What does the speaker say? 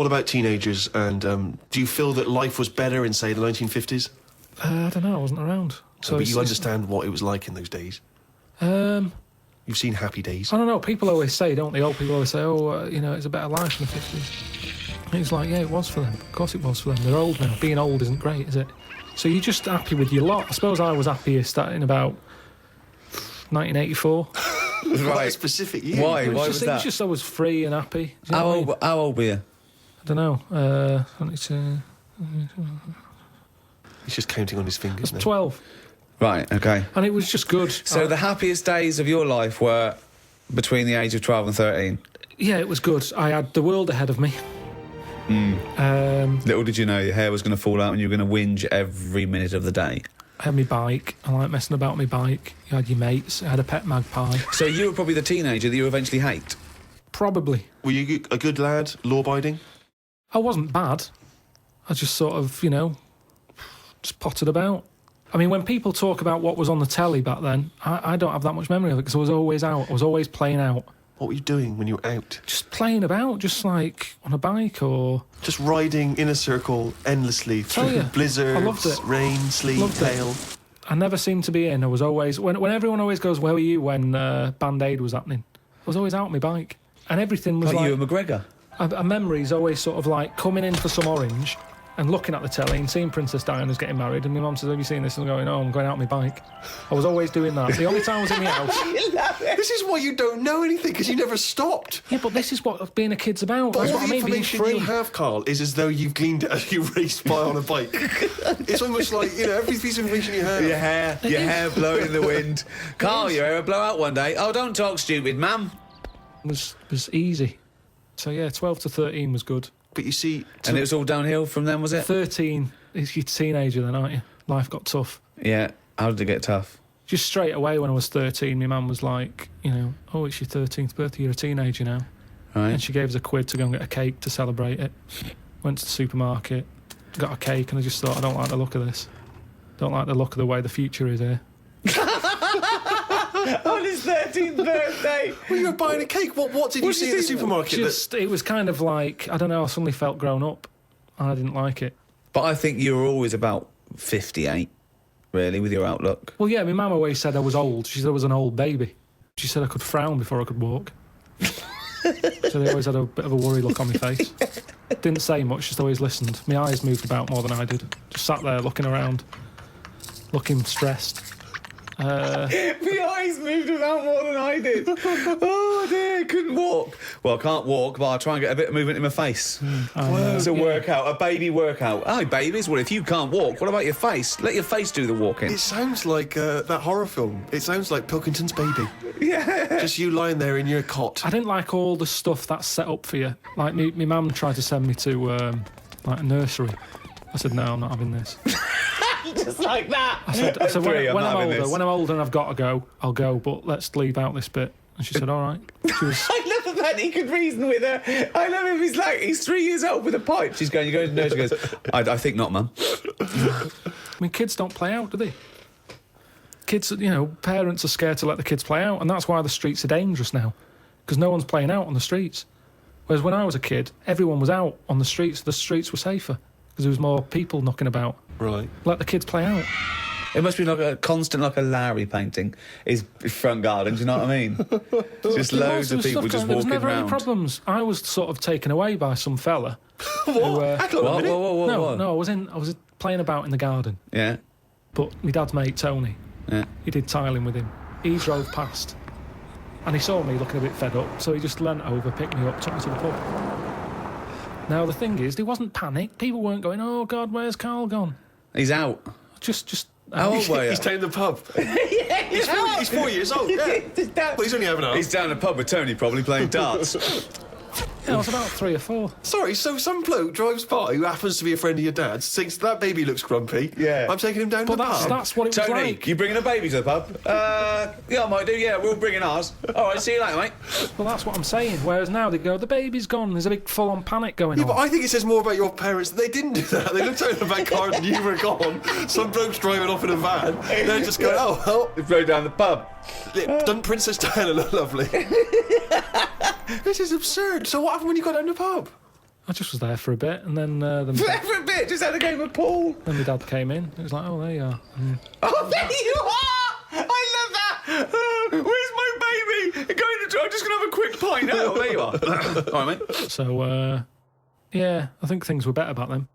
What about teenagers? And do you feel that life was better in, say, the 1950s? I don't know, I wasn't around. So but you understand what it was like in those days? You've seen Happy Days. I don't know, people always say, don't they? Old people always say, it's a better life in the 50s. And it's like, yeah, it was for them. Of course it was for them. They're old now. Being old isn't great, is it? So you're just happy with your lot. I suppose I was happiest in about 1984. Right. A specific year. Why? Why was that? It was just I was free and happy. How old were you? I don't know. He's just counting on his fingers now. 12. Right, okay. And it was just good. So the happiest days of your life were between the age of 12 and 13? Yeah, it was good. I had the world ahead of me. Little did you know your hair was going to fall out and you were going to whinge every minute of the day. I had my bike. I like messing about my bike. You had your mates. I had a pet magpie. So you were probably the teenager that you eventually hate? Probably. Were you a good lad, law-abiding? I wasn't bad. I just sort of, just potted about. I mean, when people talk about what was on the telly back then, I don't have that much memory of it because I was always out. I was always playing out. What were you doing when you were out? Just playing about, just like on a bike or... Just riding in a circle endlessly through blizzards, I loved it. Rain, sleet, hail. I never seemed to be in. I was always... When everyone always goes, where were you when Band-Aid was happening? I was always out on my bike. And everything was like you and McGregor? A memory's always sort of like coming in for some orange and looking at the telly and seeing Princess Diana's getting married, and my mum says, have you seen this? And I'm going, oh, I'm going out on my bike. I was always doing that. The only time I was in my house... This is why you don't know anything, because you never stopped. Yeah, but this is what being a kid's about. But that's all what I the mean, being information free. you have, Karl, is as though you've gleaned it as you raced by on a bike. It's almost like, every piece of information you have. Your hair blowing in the wind. Karl, your hair will blow out one day. Oh, don't talk stupid, ma'am. It was easy. So, yeah, 12 to 13 was good. But you see... And it was all downhill from then, was it? 13, you're a teenager then, aren't you? Life got tough. Yeah, how did it get tough? Just straight away when I was 13, my mum was like, oh, it's your 13th birthday, you're a teenager now. Right. And she gave us a quid to go and get a cake to celebrate it. Went to the supermarket, got a cake, and I just thought, I don't like the look of this. Don't like the look of the way the future is here. On his 13th birthday. Well, you were buying a cake. What did you see at the supermarket? It was kind of like, I don't know, I suddenly felt grown up. And I didn't like it. But I think you were always about 58, really, with your outlook. Well, yeah, my mum always said I was old. She said I was an old baby. She said I could frown before I could walk. So they always had a bit of a worry look on my face. Didn't say much, just always listened. My eyes moved about more than I did. Just sat there looking around, looking stressed. My eyes moved about more than I did. Oh dear, couldn't walk. Well, I can't walk, but I'll try and get a bit of movement in my face. It's a workout, a baby workout. Hi, babies. Well, if you can't walk, what about your face? Let your face do the walking. It sounds like that horror film. It sounds like Pilkington's Baby. Yeah. Just you lying there in your cot. I didn't like all the stuff that's set up for you. Like, my mum tried to send me to, a nursery. I said, no, I'm not having this. Just like that. I said when I'm older and I've got to go, I'll go, but let's leave out this bit. And she said, all right. She was... I love the fact he could reason with her. I love him. He's 3 years old with a pipe. She's going, you go to the nurse. She goes, I think not, Mum. I mean, kids don't play out, do they? Kids, parents are scared to let the kids play out, and that's why the streets are dangerous now, because no one's playing out on the streets. Whereas when I was a kid, everyone was out on the streets. The streets were safer, because there was more people knocking about. Right. Let the kids play out. It must be like a constant, like a Larry painting, his front garden, do you know what I mean? Just loads of people just walking around. There was never any problems. I was sort of taken away by some fella. What? Whoa. No, I was playing about in the garden. Yeah. But my dad's mate, Tony, he did tiling with him. He drove past, and he saw me looking a bit fed up, so he just leant over, picked me up, took me to the pub. Now, the thing is, there wasn't panic. People weren't going, oh, God, where's Karl gone? He's out. Just How old were you? He's down the pub. He's 4 years old, yeah. Well, he's only having a... He's down the pub with Tony, probably playing darts. Yeah, I was about 3 or 4. Sorry, so some bloke drives by who happens to be a friend of your dad's, thinks that baby looks grumpy. Yeah. I'm taking him down to the pub. That's what it was Tony, like. you bringing a baby to the pub? Yeah, I might do, yeah, we're all bringing ours. All right, see you later, mate. Well, that's what I'm saying. Whereas now they go, the baby's gone. There's a big full-on panic going on. Yeah, but I think it says more about your parents that they didn't do that. They looked out in the back car and you were gone. Some bloke's driving off in a van. They're just going, oh, well. They flew down the pub. Doesn't Princess Diana look lovely? This is absurd. So what happened when you got down the pub? I just was there for a bit, and then For a bit, just had a game of pool. then my dad came in. It was like, oh, there you are. Oh, there you are! I love that! Oh, where's my baby? I'm just going to have a quick pint. Oh, there you are. All right, mate. So, yeah, I think things were better back then.